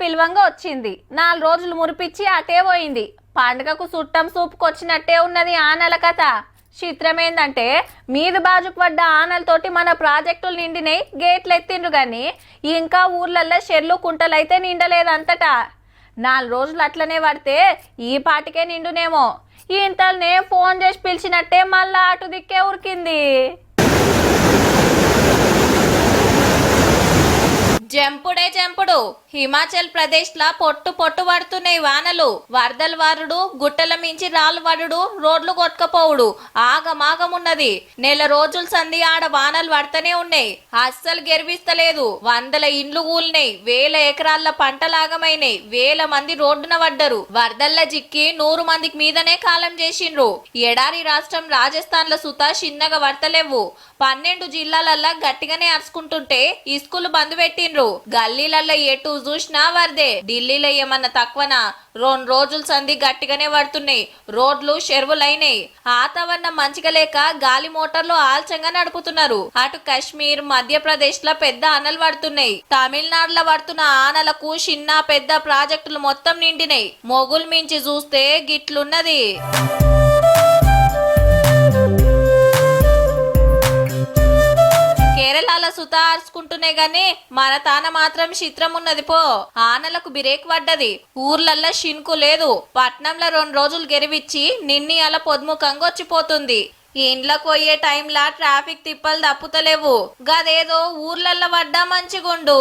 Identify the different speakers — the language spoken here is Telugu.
Speaker 1: పిల్వంగా వచ్చింది. 4 రోజులు మురిపిచ్చి అటే పోయింది. పండుగకు చుట్టం సూపుకొచ్చినట్టే ఉన్నది ఆనల కథ. చిత్రమేందంటే మీది బాజుకు పడ్డ ఆనలతోటి మన ప్రాజెక్టులు నిండినాయి, గేట్లు ఎత్తిండ్రు కానీ ఇంకా ఊర్లల్లో చెర్లు కుంటలైతే నిండలేదంతటా. 4 రోజులు అట్లనే పడితే ఈ పాటికే నిండునేమో. ఇంతల్నే ఫోన్ చేసి పిలిచినట్టే మళ్ళా అటు దిక్కే ఉరికింది. జంపుడు హిమాచల్ ప్రదేశ్ లా పొట్టు పడుతున్నాయి వానలు. వరదలు వారుడు, గుట్టల మించి రాళ్ళు వడుడు, రోడ్లు కొట్టుకపోవుడు ఆగమాగమున్నది. నెల రోజులు సంధి ఆడ వానలు పడతనే ఉన్నాయి. అస్సలు గెరివిస్తలేదు. 100 ఇండ్లు కూలినాయి, 1000 ఎకరాల పంటలాగమైనాయి, 1000 మంది రోడ్డున పడ్డరు. వరదల్ల జిక్కి 100 మందికి మీదనే కాలం చేసిండ్రు. ఎడారి రాష్ట్రం రాజస్థాన్ లో సుతా చిన్నగా పడతలేవు. 12 జిల్లాలల్లా గట్టిగానే అరుచుకుంటుంటే ఇస్కూలు బంద్ పెట్టిండ్రు. గల్లీలల్లో ఎటు చూసినా వరదే. ఢిల్లీలో ఏమన్నా తక్కువనా? 2 రోజులు సంధి గట్టిగానే పడుతున్నాయి. రోడ్లు చెరువులైనాయి. వాతావరణం మంచిగా లేక గాలి మోటార్లు ఆల్చంగా నడుపుతున్నారు. అటు కశ్మీర్, మధ్యప్రదేశ్ లో పెద్ద ఆనలు పడుతున్నాయి. తమిళనాడులో పడుతున్న ఆనలకు చిన్న పెద్ద ప్రాజెక్టులు మొత్తం నిండినాయి. మొగులు మించి చూస్తే గిట్లున్నది. కేరళలో సుతా అరుచుకుంటున్నాయి గాని మన తాన మాత్రం చిత్రం ఉన్నది పో. ఆనలకు బిరేక్ పడ్డది. ఊర్లల్లో షిన్కు లేదు. పట్నంలో 2 రోజులు గెరివిచ్చి నిన్ని అలా పొద్దుముఖంగా వచ్చిపోతుంది. ఇండ్లకు పోయే టైంలా ట్రాఫిక్ తిప్పలు తప్పుతలేవు. గదేదో ఊర్లల్లో పడ్డా మంచిగుండు.